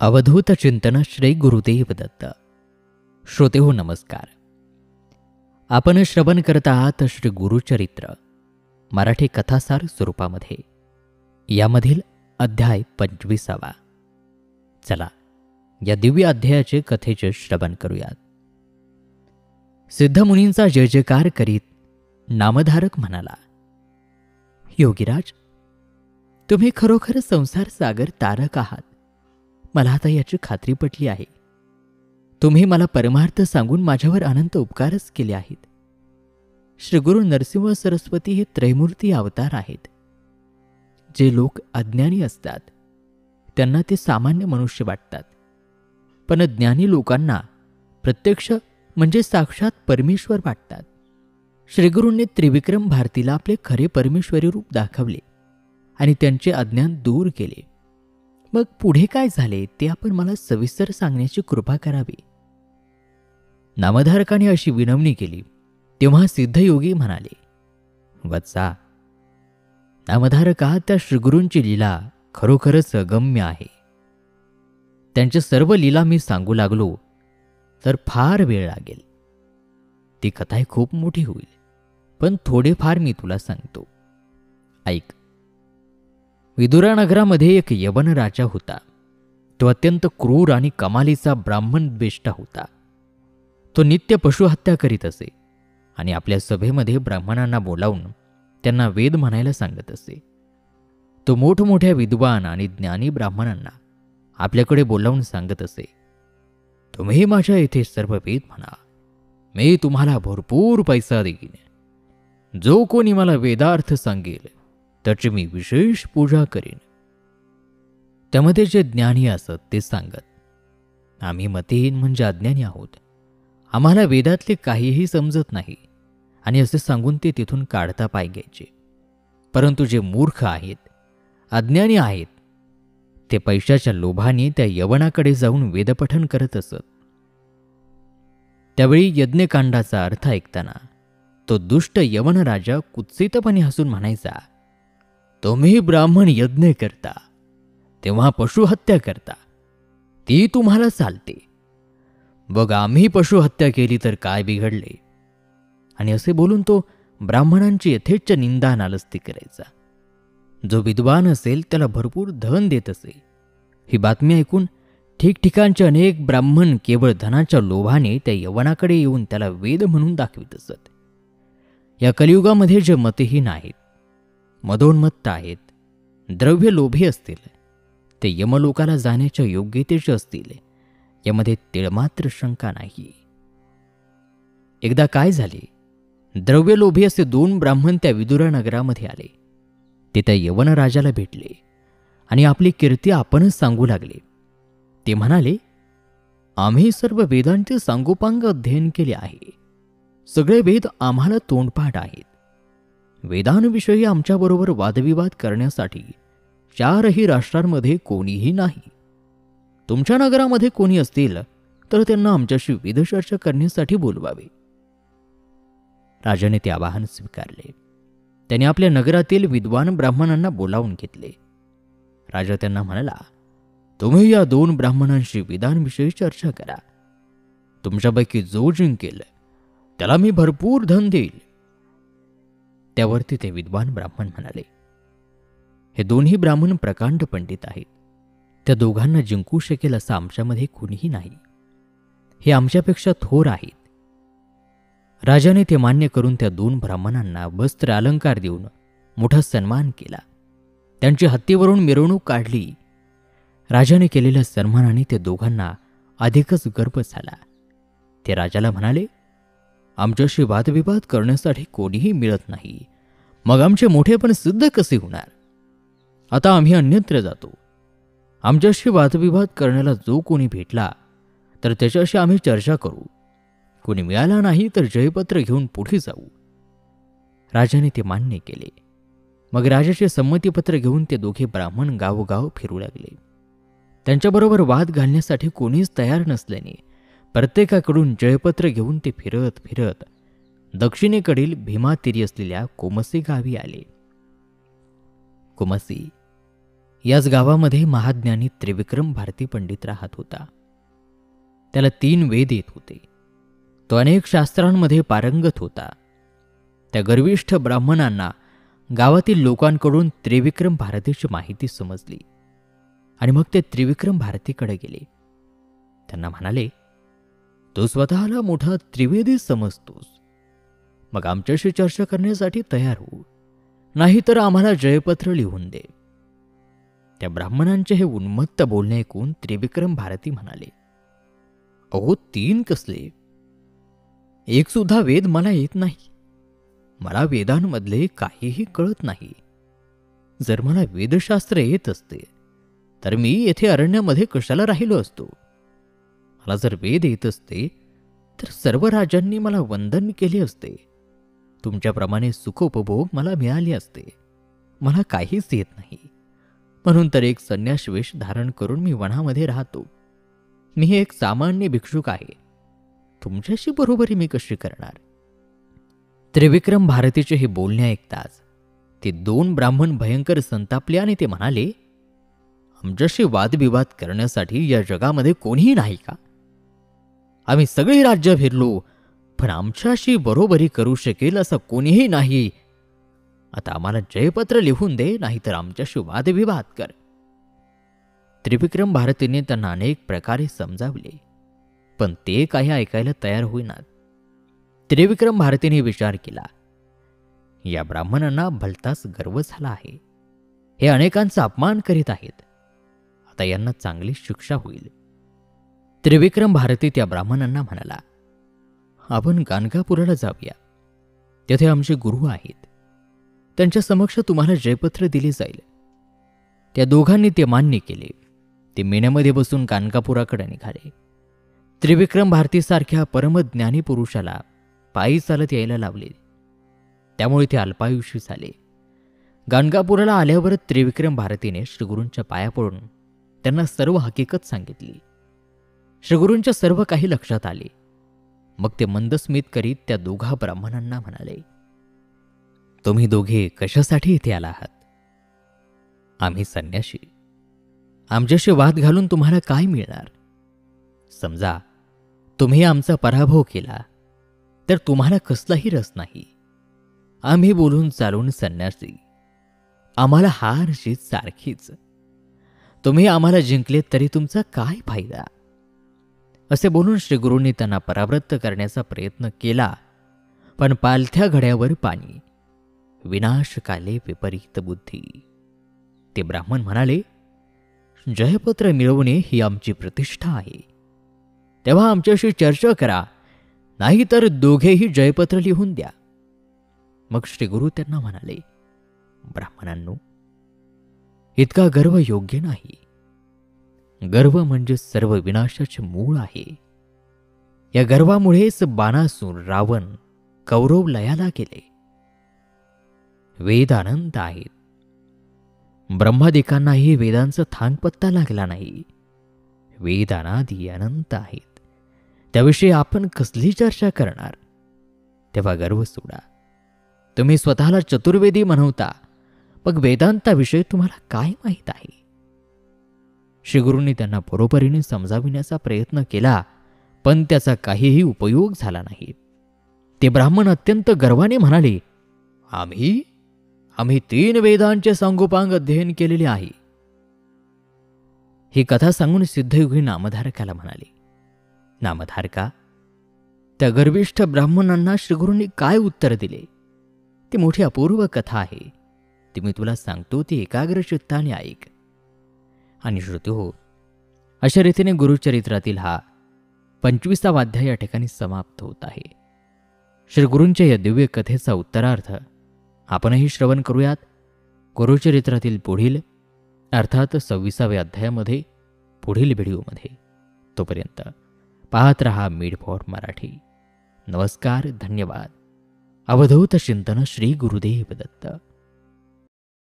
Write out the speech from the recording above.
अवधूत चिंतन श्री गुरुदेव दत्त. श्रोते हो नमस्कार. आपण श्रवण करत आहात श्री गुरुचरित्र मराठी कथासार स्वरूपामध्ये. यामधील अध्याय 25. चला या दिव्य अध्यायाचे कथेचे श्रवण करूयात. सिद्धमुनींचा जय जयकार करीत नामधारक म्हणाला, योगीराज, तुम्ही खरोखर संसार सागर तारक आहात. मला आता याची खात्री पटली आहे. तुम्ही मला परमार्थ सांगून माझ्यावर अनंत उपकारच केले आहेत. श्री गुरु नरसिंह सरस्वती हे त्रैमूर्ती अवतार आहेत. जे लोक अज्ञानी असतात त्यांना ते सामान्य मनुष्य वाटतात, पण ज्ञानी लोकांना प्रत्यक्ष म्हणजे साक्षात परमेश्वर वाटतात. श्रीगुरूंनी त्रिविक्रम भारतीला आपले खरे परमेश्वरी रूप दाखवले आणि त्यांचे अज्ञान दूर केले. मग पुढे काय झाले ते आपण मला सविस्तर सांगण्याची कृपा करावी. नामधारकाने अशी विनवणी केली तेव्हा सिद्धयोगी म्हणाले, वत्सा, नामधारका, त्या श्रीगुरूंची लीला खरोखरच अगम्य आहे. त्यांच्या सर्व लीला मी सांगू लागलो तर फार वेळ लागेल. ती कथा खूप मोठी होईल, पण थोडेफार मी तुला सांगतो, ऐक. विदुरा नगरामध्ये एक यवन राजा होता. तो अत्यंत क्रूर आणि कमालीचा ब्राह्मण द्वेष्टा होता. तो नित्य पशुहत्या करीत असे आणि आपल्या सभेमध्ये ब्राह्मणांना बोलावून त्यांना वेद म्हणायला सांगत असे. तो मोठमोठ्या विद्वान आणि ज्ञानी ब्राह्मणांना आपल्याकडे बोलावून सांगत असे, तुम्ही माझ्या येथे सर्व वेद म्हणा, मी तुम्हाला भरपूर पैसा देईन. जो कोणी मला वेदार्थ सांगेल त्याची मी विशेष पूजा करीन. त्यामध्ये जे ज्ञानी असत ते सांगत, आम्ही मतिहीन म्हणजे अज्ञानी आहोत, आम्हाला वेदातले काहीही समजत नाही, आणि असे सांगून ते तिथून काढता पाय घ्यायचे. परंतु जे मूर्ख आहेत, अज्ञानी आहेत, ते पैशाच्या लोभाने त्या यवनाकडे जाऊन वेदपठन करत असत. त्यावेळी यज्ञकांडाचा अर्थ ऐकताना तो दुष्ट यवन राजा कुत्सितपणे हसून म्हणायचा, तुम्ही ब्राह्मण यज्ञ करता तेव्हा पशुहत्या करता, ती तुम्हाला चालते. बघ, आम्ही पशुहत्या केली तर काय बिघडले. आणि असे बोलून तो ब्राह्मणांची यथेच्छ निंदा नालस्ती करायचा. जो विद्वान असेल त्याला भरपूर धन देत असे. ही बातमी ऐकून ठिकठिकाणचे अनेक ब्राह्मण केवळ धनाच्या लोभाने त्या यवनाकडे येऊन त्याला वेद म्हणून दाखवित असत. या कलियुगामध्ये जे मतिहीन आहेत, मदोन्मत्त आहेत, द्रव्य लोभी असतील, ते यमलोकाला जाण्याच्या योग्यतेचे असतील, यामध्ये तिळमात्र शंका नाही. एकदा काय झाले, द्रव्यलोभी असे 2 ब्राह्मण त्या विदुरा नगरामध्ये आले. ते त्या यवन राजाला भेटले आणि आपली कीर्ती आपणच सांगू लागले. ते म्हणाले, आम्ही सर्व वेदांचे सांगोपांग अध्ययन केले आहे. सगळे वेद आम्हाला तोंडपाठ आहेत. वेदांविषयी आमच्याबरोबर वादविवाद करण्यासाठी 4ही राष्ट्रांमध्ये कोणीही नाही. तुमच्या नगरामध्ये कोणी असतील तर त्यांना आमच्याशी वेदचर्चा करण्यासाठी बोलवावे. राजाने ते आवाहन स्वीकारले. त्याने आपल्या नगरातील विद्वान ब्राह्मणांना बोलावून घेतले. राजा त्यांना म्हणाला, तुम्ही या 2 ब्राह्मणांशी वेदांविषयी चर्चा करा. तुमच्यापैकी जो जिंकेल त्याला मी भरपूर धन देईल. त्यावरती ते विद्वान ब्राह्मण म्हणाले, हे दोन्ही ब्राह्मण प्रकांड पंडित आहेत. त्या दोघांना जिंकू शकेल असं आमच्यामध्ये कुणीही नाही. हे आमच्यापेक्षा थोर आहेत. राजाने ते मान्य करून त्या 2 ब्राह्मणांना वस्त्र अलंकार देऊन मोठा सन्मान केला. त्यांची हत्तीवरून मिरवणूक काढली. राजाने केलेल्या सन्मानाने त्या दोघांना अधिकच गर्व झाला. ते राजाला म्हणाले, आमच्याशी वादविवाद करण्यासाठी कोणीही मिळत नाही, मग आमचे मोठेपण सिद्ध कसे होणार? आता आम्ही अन्यत्र जातो. आमच्याशी वादविवाद करण्याला जो कोणी भेटला तर त्याच्याशी आम्ही चर्चा करू. कोणी मिळाला नाही तर जयपत्र घेऊन पुढे जाऊ. राजाने ते मान्य केले. मग राजाचे संमतीपत्र घेऊन ते दोघे ब्राह्मण गावोगाव फिरू लागले. त्यांच्याबरोबर वाद घालण्यासाठी कोणीच तयार नसल्याने प्रत्येकाकडून जयपत्र घेऊन ते फिरत फिरत दक्षिणेकडील भीमातीरी असलेल्या कोमसी गावी आले. कोमसी याच गावामध्ये महाज्ञानी त्रिविक्रम भारती पंडित राहत होता. त्याला 3 वेद येत होते. तो अनेक शास्त्रांमध्ये पारंगत होता. त्या गर्विष्ठ ब्राह्मणांना गावातील लोकांकडून त्रिविक्रम भारतीची माहिती समजली आणि मग ते त्रिविक्रम भारतीकडे गेले. त्यांना म्हणाले, तू स्वतःला मोठा त्रिवेदी समजतोस, मग आमच्याशी चर्चा करण्यासाठी तयार हो, नाहीतर आम्हाला जयपत्र लिहून दे. त्या ब्राह्मणांचे हे उन्मत्त बोलणे ऐकून त्रिविक्रम भारती म्हणाले, अहो 3 कसले? एक सुद्धा वेद मला येत नाही. मला वेदांमधले काहीही कळत नाही. जर मला वेदशास्त्र येत असते तर मी येथे अरण्यामध्ये कशाला राहिलो असतो? मला जर वेद येत असते तर सर्व राजांनी मला वंदन केले असते. तुमच्याप्रमाणे सुखोपभोग मला मिळाले असते. मला काहीच येत नाही. म्हणून तर एक संन्यास वेश धारण करून मी वनामध्ये राहतो. मी एक सामान्य भिक्षुक आहे. तुमच्याशी बरोबरी मी कशी करणार? त्रिविक्रम भारतीचे हे बोलणे ऐकताच ते 2 ब्राह्मण भयंकर संतापले आणि ते म्हणाले, आमच्याशी वादविवाद करण्यासाठी या जगामध्ये कोणीही नाही का? आम्ही सगळे राज्य फिरलो, पण आमच्याशी बरोबरी करू शकेल असं कोणीही नाही. आता आम्हाला जयपत्र लिहून दे, नाहीतर आमच्याशी वादविवाद कर. त्रिविक्रम भारतीने त्यांना अनेक प्रकारे समजावले, पण ते काही ऐकायला तयार होईनात. त्रिविक्रम भारतीने विचार केला, या ब्राह्मणांना भलताच गर्व झाला आहे. हे अनेकांचा अपमान करीत आहेत. आता यांना चांगली शिक्षा होईल. त्रिविक्रम भारती त्या ब्राह्मणांना म्हणाला, आपण गाणगापुराला जाऊया. तेथे आमचे गुरु आहेत. त्यांच्या समक्ष तुम्हाला जयपत्र दिले जाईल. त्या दोघांनी ते मान्य केले. ते मेण्यामध्ये बसून गाणगापुराकडे निघाले. त्रिविक्रम भारतीसारख्या परमज्ञानी पुरुषाला पायी चालत यायला लावले. त्यामुळे ते अल्पायुषी झाले. गाणगापुराला आल्यावर त्रिविक्रम भारतीने श्रीगुरूंच्या पाया पडून त्यांना सर्व हकीकत सांगितली. श्रीगुरूंच्या सर्व काही लक्षात आले. मग ते मंदस्मित करीत त्या दोघा ब्राह्मणांना म्हणाले, तुम्ही दोघे कशासाठी इथे आला आहात? आम्ही संन्यासी. आमच्याशी वाद घालून तुम्हाला काय मिळणार? समजा तुम्ही आमचा पराभव केला तर तुम्हाला कसलाही रस नाही. आम्ही बोलून चालून संन्यासी. आम्हाला हार जीत सारखीच. तुम्ही आम्हाला जिंकले तरी तुमचा काय फायदा? असे बोलून श्रीगुरूंनी त्यांना परावृत्त करण्याचा प्रयत्न केला, पण पालथ्या घड्यावर पाणी. विनाशकाले विपरीत बुद्धी. ते ब्राह्मण म्हणाले, जयपत्र मिळवणे ही आमची प्रतिष्ठा आहे. तेव्हा आमच्याशी चर्चा करा, नाहीतर दोघेही जयपत्र लिहून द्या. मग श्रीगुरू त्यांना म्हणाले, ब्राह्मणांनो, इतका गर्व योग्य नाही. गर्व म्हणजे सर्व विनाशाचे मूळ आहे. या गर्वामुळेच बाणासूर रावण कौरव लयाला गेले. वेद अनंत आहेत. ब्रह्मादिकांनाही वेदांचा थांगपत्ता लागला नाही. वेद अनादी अनंत आहेत. त्याविषयी आपण कसली चर्चा करणार? तेव्हा गर्व सोडा. तुम्ही स्वतःला चतुर्वेदी म्हणवता, मग वेदांताविषयी तुम्हाला काय माहीत आहे? श्रीगुरूंनी त्यांना बरोबरीने समजाविण्याचा प्रयत्न केला, पण त्याचा काहीही उपयोग झाला नाही. ते ब्राह्मण अत्यंत गर्वाने म्हणाले, आम्ही 3 वेदांचे सांगोपांग अध्ययन केलेले आहे. ही कथा सांगून सिद्धयोगी नामधारकाला म्हणाले, नामधारका, त्या गर्विष्ठ ब्राह्मणांना श्रीगुरूंनी काय उत्तर दिले? ती मोठी अपूर्व कथा आहे. ती मी तुला सांगतो, ती एकाग्र चित्ताने ऐक. आणि श्रोते हो, अशा रीतीने गुरुचरित्रातील हा 25वा अध्याय या ठिकाणी समाप्त होत आहे. श्रीगुरूंच्या या दिव्य कथेचा उत्तरार्थ आपणही श्रवण करूयात गुरुचरित्रातील पुढील, अर्थात 26व्या अध्यायामध्ये, पुढील व्हिडिओमध्ये. तोपर्यंत पाहत रहा मीड फॉर मराठी. नमस्कार, धन्यवाद. अवधूत चिंतन श्री गुरुदेव दत्त.